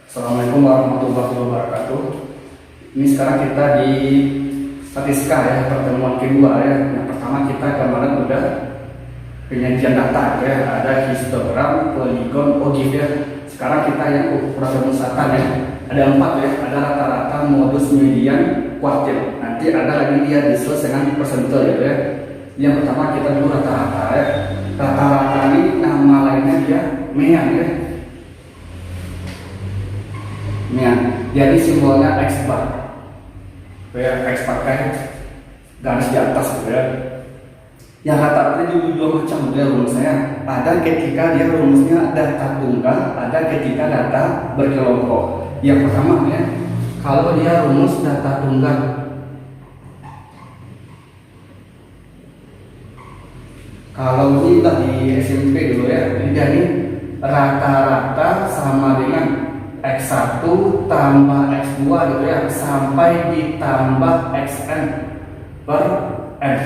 Assalamualaikum warahmatullahi wabarakatuh. Ini sekarang kita di statistika ya, pertemuan kedua ya. Yang pertama kita kemarin udah penyajian data ya, ada histogram, poligon, ogif ya. Sekarang kita yang ukuran pemusatan ya. Ada 4 ya, ada rata-rata, modus, median, kuartil. Nanti ada lagi dia diseles dengan persentil gitu ya. Yang pertama kita dulu rata-rata ya. Rata-rata ini nama lainnya dia median ya. Jadi simbolnya X bar, ya X pakai garis di atas gitu ya. Yang rata-rata juga dua macam ya rumusnya. Ada ketika dia rumusnya data tunggal, ada ketika data berkelompok. Yang pertama ya, kalau dia rumus data tunggal, kalau ini di SMP dulu ya, jadi rata-rata sama dengan X1 tambah X2 gitu ya, sampai ditambah Xn per N.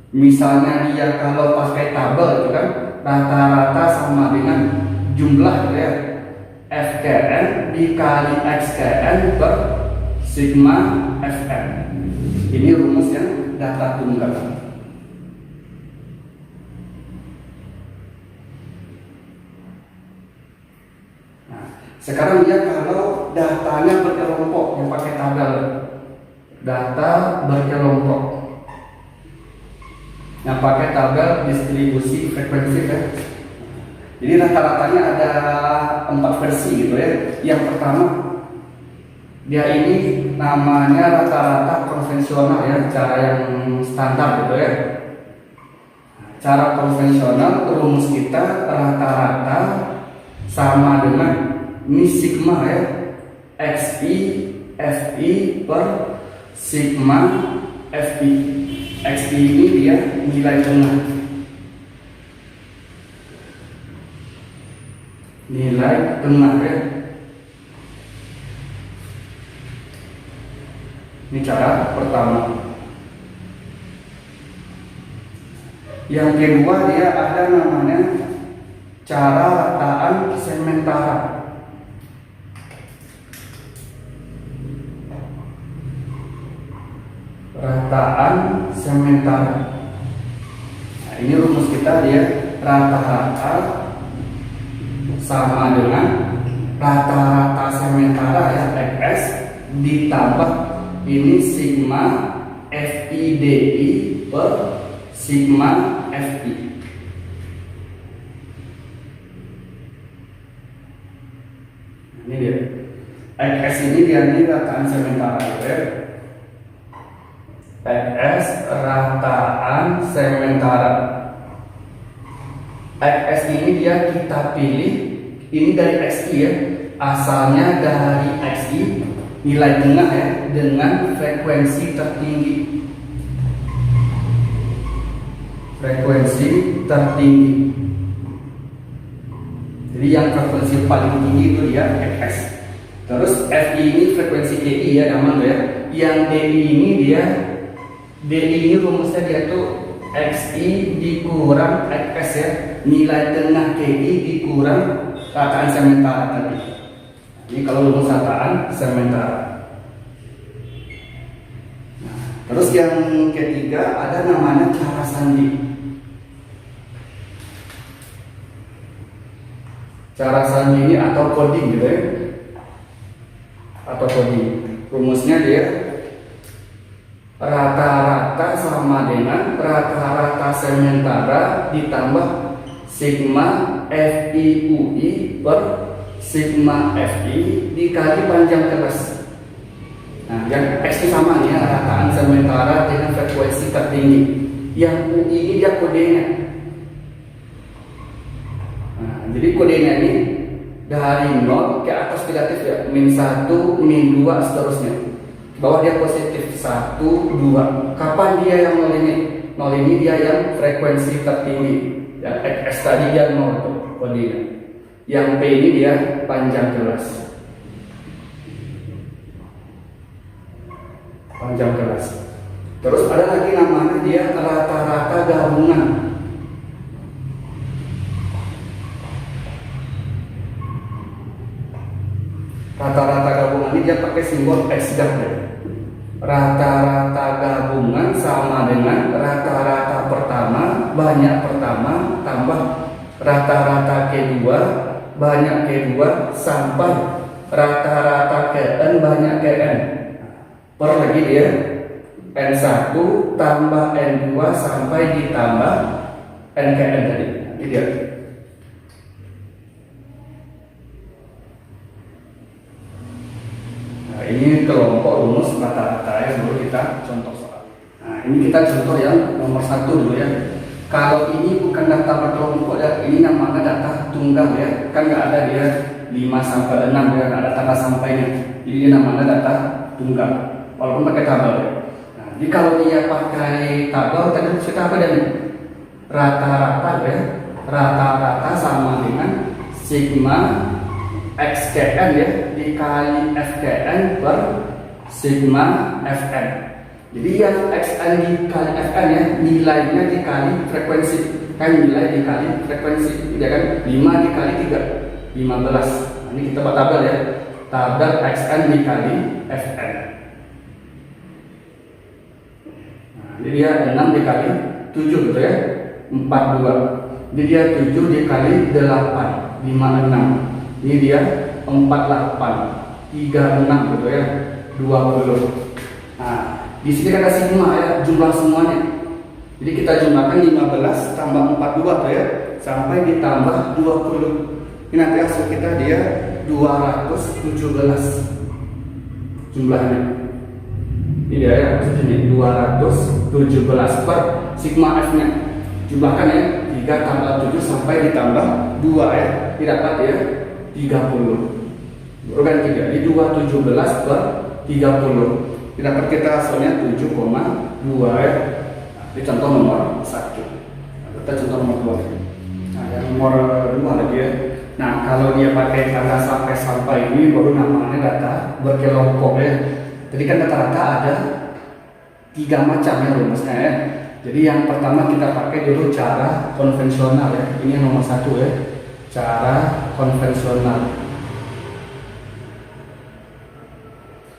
Misalnya dia kalau pakai tabel itu kan rata-rata sama dengan jumlah gitu ya, Fkn dikali Xkn per sigma Fn. Ini rumusnya data tunggal. Sekarang dia kalau datanya berkelompok yang pakai tabel, data berkelompok yang pakai tabel distribusi frekuensi kan. Jadi rata-ratanya ada 4 versi gitu ya. Yang pertama dia ini namanya rata-rata konvensional ya, cara yang standar gitu ya. Cara konvensional rumus kita rata-rata sama dengan ini sigma ya, xi fi per sigma fi. Xi ini dia nilai tengah, nilai tengah ya. Ini cara pertama. Yang kedua dia ada namanya cara rataan sementara. Rataan sementara. Nah, ini rumus kita dia rata-rata sama dengan rata-rata sementara ya, Fs ditambah ini sigma FIDI per sigma FI. Ini dia. Fs ini dia ini rataan sementara ya. Fs rataan sementara. Fs ini dia kita pilih ini dari Xi ya, asalnya dari Xi nilai tengah ya, dengan frekuensi tertinggi. Frekuensi tertinggi. Jadi yang frekuensi paling tinggi itu dia Fs. Terus Fi ini frekuensi Di ya, aman ya. Yang Di ini dia DI ini rumusnya dia tuh XI dikurang XS ya, nilai tengah KI dikurang rataan sementara tadi. Ini kalau rumus rataan sementara. Nah, terus yang ketiga ada namanya cara sandi. Cara sandi ini atau coding gitu ya, atau coding. Rumusnya dia rata-rata sama dengan rata-rata sementara ditambah sigma FIUI per sigma FI dikali panjang kelas. Nah, yang X ini sama nih ya, rataan sementara dengan frekuensi tertinggi. Yang UI ini dia kodenya. Nah, jadi kodenya ini dari 0 ke atas negatif ya, -1, -2 seterusnya. Bahwa dia positif 1, 2. Kapan dia yang 0 ini? 0 ini dia yang frekuensi tertinggi. Ya, X tadi dia 0 tuh kodenya. Yang P ini dia panjang kelas. Panjang kelas. Terus ada lagi namanya dia rata-rata gabungan. Rata-rata gabungan ini dia pakai simbol X gap ya. Rata-rata gabungan sama dengan rata-rata pertama banyak pertama tambah rata-rata kedua banyak kedua sampai rata-rata Kn banyak Kn. Per lagi dia N1 tambah N2 sampai ditambah NKN tadi. Ini dia. Nah, ini kelompok rumus rata-rata ya, dulu kita contoh soal. Nah, ini kita contoh yang nomor 1 dulu ya. Kalau ini bukan data berkelompok ya, ini namanya data tunggal ya. Kan nggak ada dia 5 sampai 6 ya, nggak ada tanda sampainya. Jadi ini namanya data tunggal. Walaupun pakai tabel ya. Nah, jadi kalau dia pakai tabel tadi kita apa dan rata-rata ya. Rata-rata sama dengan sigma XKN ya dikali FKN per sigma FN. Jadi yang XN dikali FN ya nilainya dikali frekuensi, kan nilai dikali frekuensi, tidak kan 5 dikali 3 15. Nah, ini kita buat tabel ya, tabel XN dikali FN. Nah, ini dia 6 dikali 7 gitu ya 42. Jadi dia 7 dikali 8 56. Ini dia 48 36 gitu ya 20. Nah, di sini ada sigma ya, jumlah semuanya. Jadi kita jumlahkan 15 tambah 42 tuh ya, sampai ditambah 20. Ini nanti hasil kita dia 217 jumlahnya. Ini dia ya, maksudnya 217 per sigma F nya. Jumlahkan ya, 3 tambah 7 sampai ditambah 2 ya, didapat ya 30. Bukan 3, di 217 per 30. Dapat kita hasilnya 7,2 ya. Ini contoh nomor 1. Kita contoh nomor 2. Nah, yang nomor 2 lagi ya. Nah, kalau dia pakai tanda sampai ini baru namanya data berkelompok ya. Jadi kan rata-rata ada 3 macam ya rumusnya ya. Jadi yang pertama kita pakai dulu cara konvensional ya. Ini yang nomor 1 ya. Cara konvensional.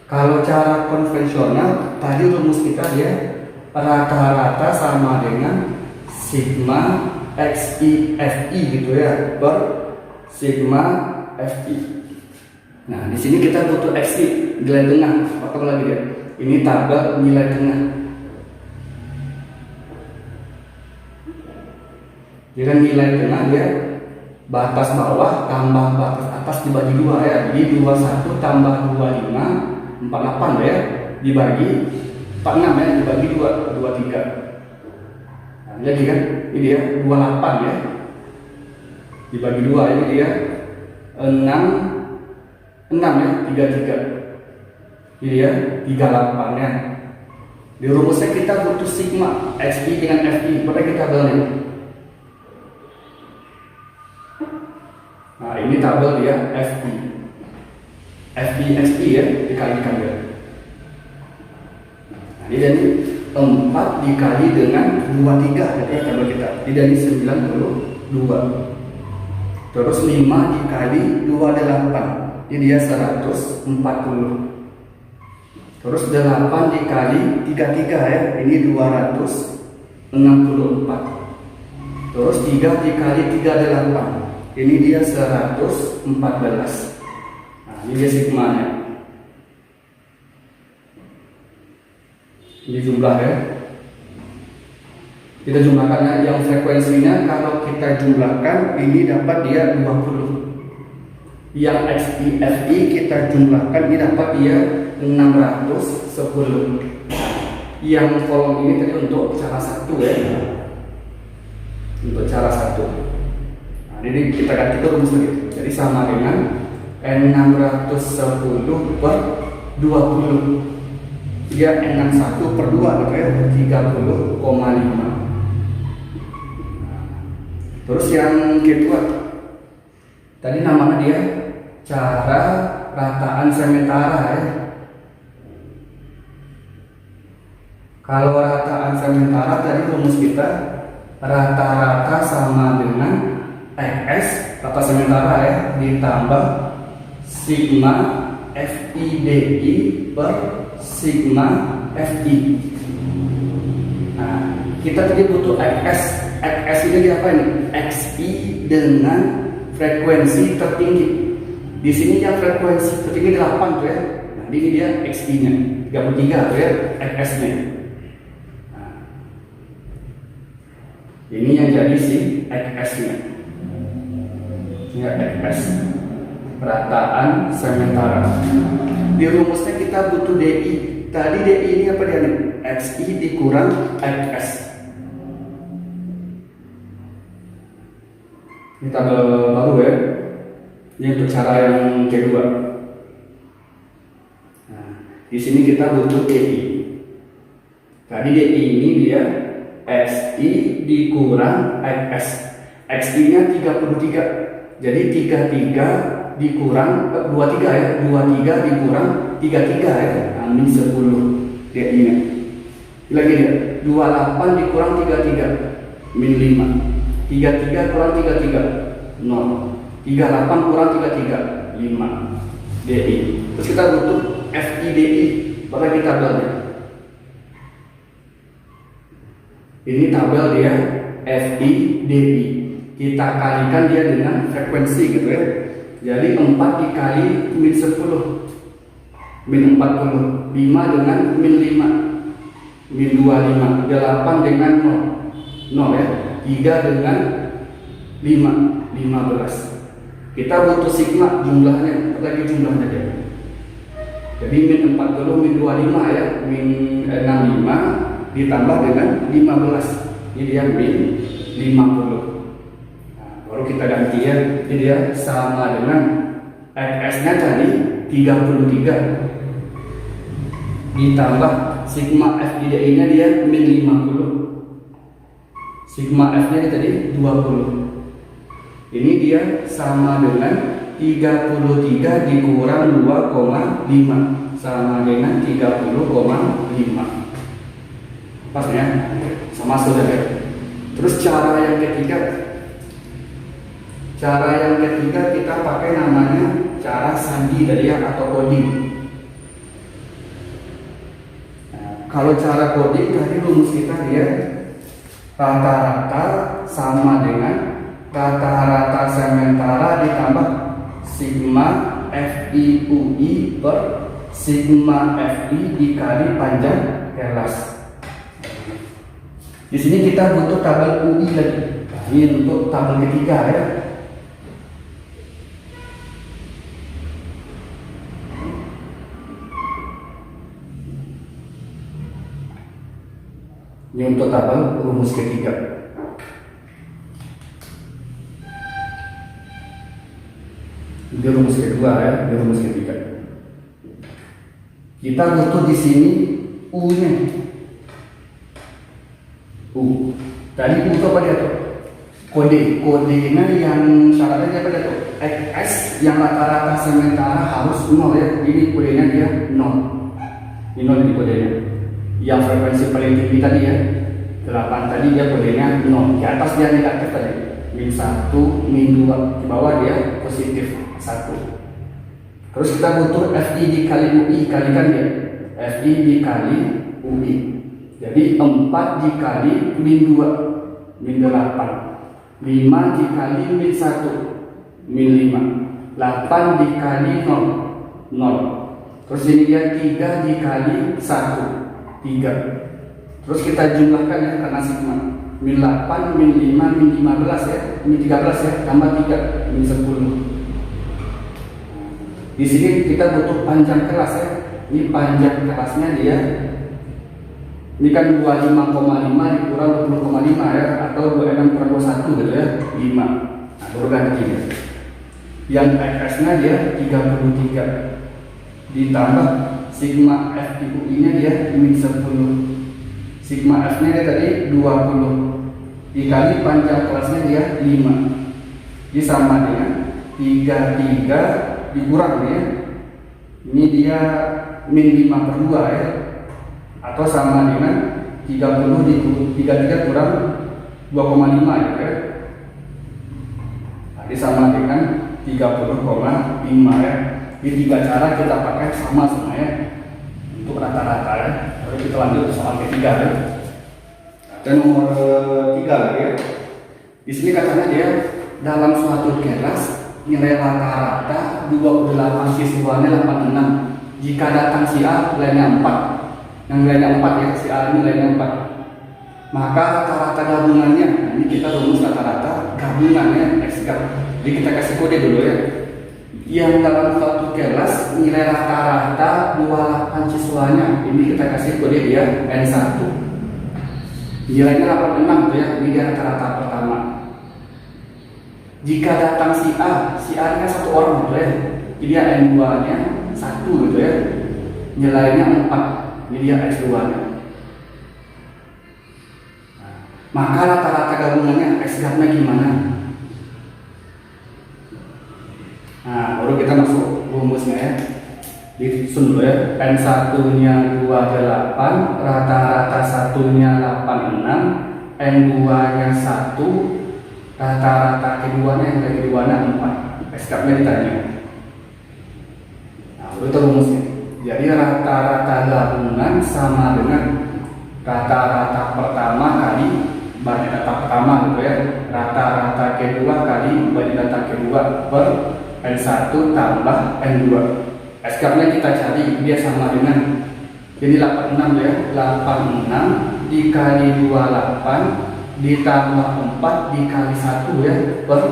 Kalau cara konvensional tadi rumus kita dia rata-rata sama dengan sigma XI FI gitu ya per sigma FI. Nah, di sini kita butuh XI nilai tengah. Apa lagi dia? Ini tabel nilai tengah. Jadi nilai tengah dia batas bawah tambah batas atas dibagi 2 ya. Jadi 21 tambah 25 48 ya, dibagi 46 ya, dibagi 2 23. Nah, jadi kan ini dia 28 ya, dibagi 2 ini dia 6 ya, 33. Ini dia 38 ya. Di rumusnya kita butuh sigma XI dengan FI, boleh kita tabelnya. Nah, ini tabel dia FI. FI XI ya dikalikan ya. Nah, ini jadi 4 dikali dengan 23 ya tabel kita. Ini jadi 92. Terus 5 dikali 28. Ini dia 140. Terus 8 dikali 33 ya. Ini 264. Terus 3 dikali 38. Ini dia 114. Ini dia sigmanya. Ini jumlah ya. Kita jumlahkan yang frekuensinya, kalau kita jumlahkan ini dapat dia 20. Yang XI kita jumlahkan ini dapat dia 610. Yang kolom ini tadi untuk cara 1 ya. Untuk cara 1. Nah, ini kita ganti ke rumus lagi. Jadi sama dengan N610 per 20. Dia N61 per 2 gitu ya, 30,5. Terus yang kedua, tadi namanya dia cara rataan sementara ya. Kalau rataan sementara tadi rumus kita rata-rata sama dengan RS rata sementara ya ditambah sigma FIDI per sigma FI. Nah, kita tadi butuh Xs ini diapain? Xi dengan frekuensi tertinggi. Di sini yang frekuensi tertinggi 8 tuh ya. Nah, ini dia Xi-nya 33 tuh ya, Xs-nya. Nah, ini yang jadi si Xs-nya. Ini Xs, perataan sementara. Di rumusnya kita butuh DI. Tadi DI ini apa dia nih? Xi dikurang Xs. Ini tabel baru ya. Ini untuk cara yang kedua. Nah, di sini kita butuh DI. Tadi DI ini dia Xi dikurang Xs. Xi-nya 33. Jadi 33 dikurang 23 ya. 23 dikurang 33 ya. Min 10 DI-nya. Lagi dia 28 dikurang 33 min 5. 33 kurang 33 0. 38 kurang 33 5 DI. Terus kita butuh FIDI. Pakai kita tabelnya. Ini tabel dia FIDI. Kita kalikan dia dengan frekuensi gitu ya. Jadi 4 dikali min 10 min 40, 5 dengan min 5 min 25, 8 dengan 0 ya, 3 dengan 5 15. Kita butuh sigma jumlahnya, lagi jumlahnya dia. Jadi min 40 min 25 ya, min 65 ditambah dengan 15. Ini dia min 50. Nah, baru kita ganti ya. Ini dia sama dengan Xs-nya tadi 33 ditambah sigma FIDI-nya dia min 50. Sigma F-nya tadi 20. Ini dia sama dengan 33 dikurang 2,5 sama dengan 30,5. Pas ya? Sama sudah ya. Terus cara yang ketiga. Cara yang ketiga kita pakai namanya cara sandi tadi ya, atau coding. Nah, kalau cara coding tadi rumus kita dia rata-rata sama dengan rata-rata sementara ditambah sigma FI/UI per sigma FI dikali panjang kelas. Di sini kita butuh tabel UI lagi. Ini untuk tabel ketiga ya. Ini untuk tabel rumus ketiga. Ini rumus kedua ya, ini rumus ketiga. Kita butuh di sini U-nya. U. Tadi U itu apa dia tuh? Kodenya yang syaratnya apa dia tuh? Xs yang rata-rata sementara harus 0 ya. Ini kodenya dia 0. Ini 0 di kodenya. Yang frekuensi paling tinggi tadi ya 8 tadi dia kodenya 0. Di atas dia negatif tadi min 1 min 2, di bawah dia positif 1. Terus kita butuh FI dikali UI, kalikan dia FI dikali UI. Jadi 4 dikali min 2 min 8, 5 dikali min 1 min 5, 8 dikali 0 0. Terus ini dia 3 dikali 1 3. Terus kita jumlahkan ya karena sigma min 8 min 5 min 15 ya, min 13 ya, tambah 3 min 10. Di sini kita butuh panjang kelas ya. Ini panjang kelasnya dia. Ini kan 25,5 dikurang 20,5 ya, atau 26 kurang 21 gitu ya, 5. Nah, baru ganti ya. Yang Xs-nya dia 33 ditambah sigma FIUI-nya dia min 10. Sigma F-nya dia tadi 20 dikali panjang kelasnya dia 5. Ini sama dengan 33 dikurang ya. Ini dia min 5 per 2 ya. Atau sama dengan 30 dikali 33 kurang 2,5 ya. Jadi sama dengan 30,5 ya. Di tiga cara kita pakai sama semuanya untuk rata-rata ya. Lalu kita lanjut ke soal ketiga ya. Dan nomor 3 lagi ya. Di sini katanya dia dalam suatu kelas nilai rata-rata 28 siswanya 86. Jika datang si A nilainya 4, yang nilainya 4 ya, si A nilainya 4, maka rata-rata gabungannya, nah ini kita rumus rata-rata gabungannya X gab. Jadi kita kasih kode dulu ya. Yang dalam suatu kelas nilai rata-rata 28 siswanya, ini kita kasih kode dia N1. Nilainya 86 tuh ya, ini dia rata-rata pertama. Jika datang si A nya satu orang gitu ya, jadi dia N2 nya 1 gitu ya, nilainya 4, jadi dia X2 nya. Maka rata-rata gabungannya X gabnya gimana? Nah, baru kita masuk rumusnya ya. Disusun dulu ya. N1 nya 28, rata-rata satunya 86, N2 nya 1, rata-rata keduanya yang dari keduanya 4. X gabnya ditanya. Nah, itu rumusnya. Jadi rata-rata gabungan sama dengan rata-rata pertama kali banyak data pertama gitu ya. Rata-rata kedua kali banyak data kedua per N1 tambah N2. X gabnya kita cari, dia sama dengan ini 86 ya. 86 dikali 28 ditambah 4 dikali 1 ya, per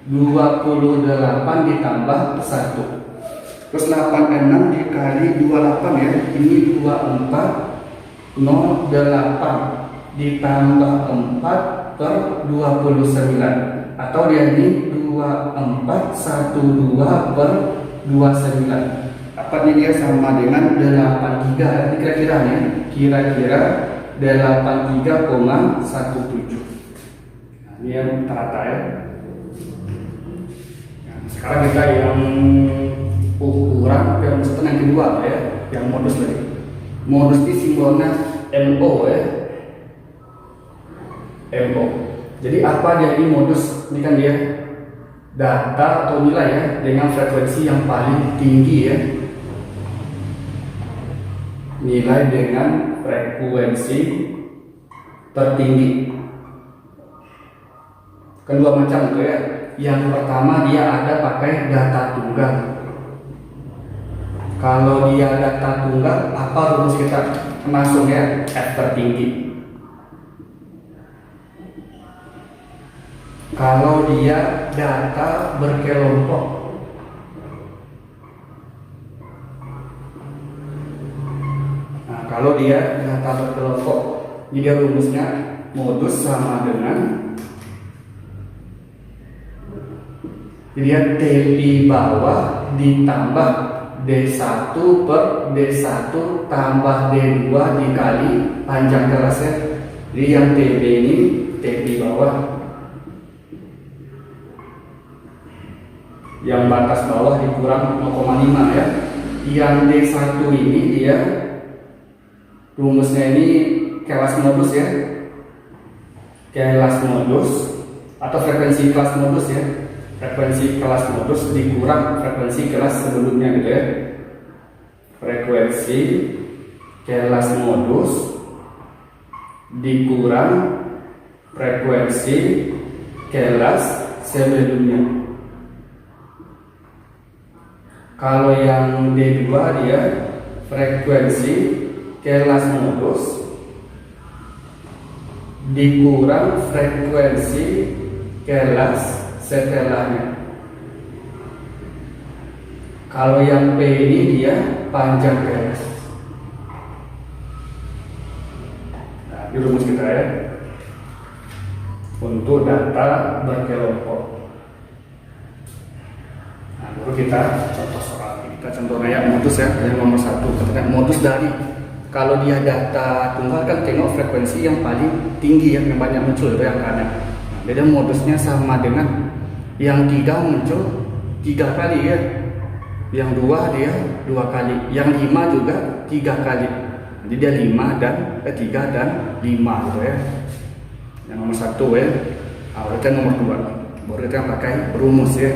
28 ditambah 1. Terus 86 dikali 28 ya, ini 24 08 ditambah 4 per 29, atau dia ini 2412 per 29. Dapatnya dia sama dengan 83 ya, kira-kira 83,17. Nah, ini yang rata ya. Nah, sekarang kita yang ukuran yang kedua ya, yang modus tadi. Modus ini simbolnya MO ya. MO. Jadi apa dia ini modus? Ini kan dia data atau nilai ya dengan frekuensi yang paling tinggi ya. Nilai dengan frekuensi tertinggi. Kedua macam itu ya. Yang pertama dia ada pakai data tunggal. Kalau dia data tunggal, apa rumus kita? Masuk ya, F tertinggi. Kalau dia data berkelompok, nah kalau dia data berkelompok, jadi rumusnya modus sama dengan dia T di bawah ditambah D1 per D1 tambah D2 dikali panjang kelasnya. Jadi yang TB ini T di bawah, yang batas bawah dikurang 0,5 ya. Yang D1 ini dia rumusnya ini kelas modus ya. Kelas modus atau frekuensi kelas modus ya. Frekuensi kelas modus dikurang frekuensi kelas sebelumnya gitu ya. Frekuensi kelas modus dikurang frekuensi kelas sebelumnya. Kalau yang D2 dia frekuensi kelas modus dikurang frekuensi kelas setelahnya. Kalau yang P ini dia panjang kelas. Nah, ini rumus kita ya untuk data berkelompok. Nah, baru kita contoh soal. Kita contoh kayak modus ya, yang nomor 1. Katanya modus dari, kalau dia data tunggal kan tengok frekuensi yang paling tinggi yang banyak muncul itu yang kanan. Nah, beda modusnya sama dengan yang 3 muncul 3 kali ya, yang 2 dia 2 kali, yang 5 juga 3 kali. Jadi dia 5 dan 3 dan 5 gitu ya. Yang nomor 1 ya. Nah, kita nomor 2. Baru kita pakai rumus ya.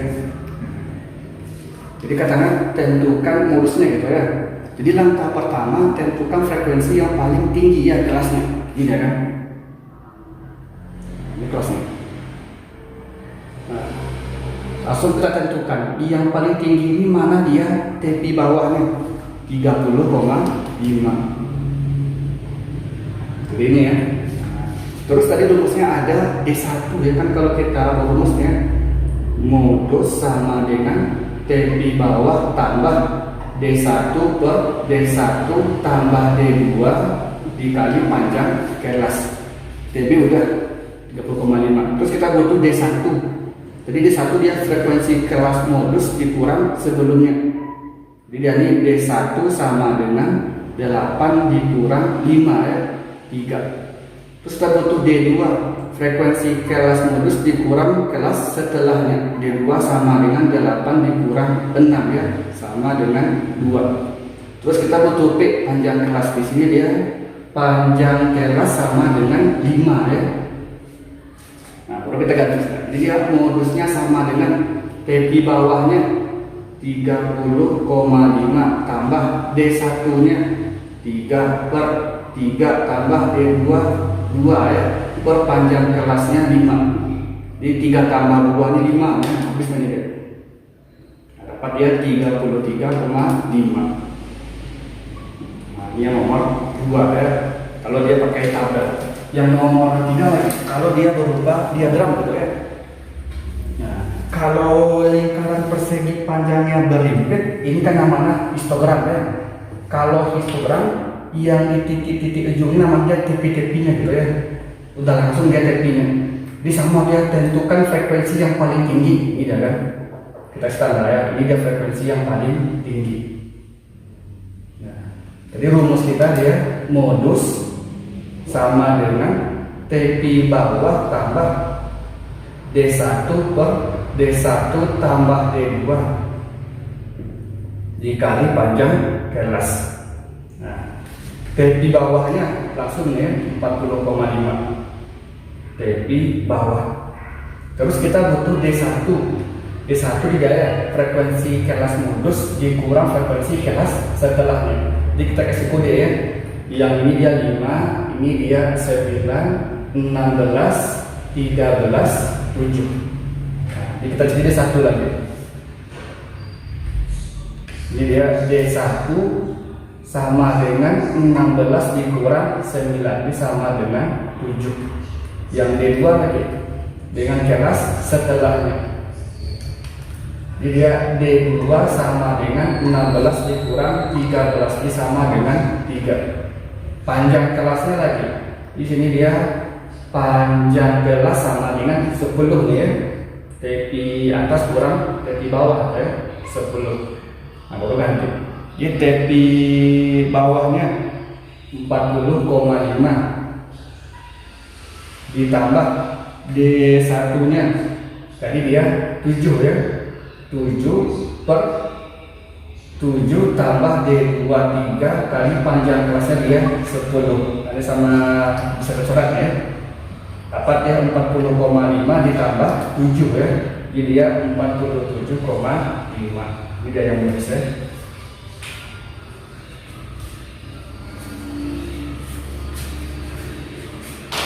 Jadi katanya tentukan modusnya gitu ya. Jadi langkah pertama tentukan frekuensi yang paling tinggi ya kelasnya. Ini kan. Ini kelasnya. Nah, langsung kita tentukan yang paling tinggi ini mana dia TP bawahnya 30,5. Jadi ini ya. Terus tadi rumusnya ada D1 ya kan, kalau kita rumusnya modus sama dengan TP bawah tambah D1 per D1 tambah D2 dikali panjang kelas. TP udah 30,5. Terus kita butuh D1. Jadi D1 dia frekuensi kelas modus dikurang sebelumnya. Jadi dia ini D1 sama dengan 8 dikurang 5 ya, 3. Terus kita butuh D2, frekuensi kelas modus dikurang kelas setelahnya. D2 sama dengan 8 dikurang 6 ya, sama dengan 2. Terus kita butuh P, panjang kelas. Di sini dia panjang kelas sama dengan 5 ya. Nah, baru kita ganti. Jadi dia modusnya sama dengan TP bawahnya 30,5 tambah D1 nya 3 per 3 tambah D2 2 ya, per panjang kelasnya 5. Jadi 3 tambah 2 ini 5 ya, habis ini deh. Nah, dapat dia 33,5. Nah, ini yang nomor 2 ya, kalau dia pakai tabel. Yang nomor 3 lagi, kalau dia berupa diagram gitu ya. Nah, kalau lingkaran persegi panjangnya berlimpit, ini kan namanya histogram ya. Kalau histogram yang di titik-titik ujungnya namanya tepi-tepinya gitu ya, udah langsung dia tepinya. Di sama dia tentukan frekuensi yang paling tinggi, gitu kan? Kita standar ya, ini dia frekuensi yang paling tinggi. Nah, jadi rumus kita dia modus sama dengan TP bawah tambah D1 per D1 tambah D2 dikali panjang kelas. TP bawahnya langsung ya 40,5 TP bawah. Terus kita butuh D1. D1 dia ya frekuensi kelas modus dikurang frekuensi kelas setelahnya. Jadi kita kasih kode ya. Yang ini dia 5, ini dia 9, 16, 13, 7. Nah, jadi kita jadi D1 lagi. Ini dia D1 sama dengan 16 dikurang 9, ini sama dengan 7. Yang D2 lagi dengan kelas setelahnya. Jadi dia D2 sama dengan 16 dikurang 13, ini sama dengan 3. Panjang kelasnya lagi. Di sini dia panjang kelas sama dengan 10 nih ya. TP atas kurang TP bawah ya, 10. Nah, baru ganti. Jadi TP bawahnya 40,5 ditambah D1 nya tadi dia 7 ya, 7 per 7 tambah D2 3 kali panjang kelasnya dia 10. Ada sama bisa tercoret ya, dapat dia 40,5 ditambah 7 ya, jadi dia 47,5. Ini dia yang bisa.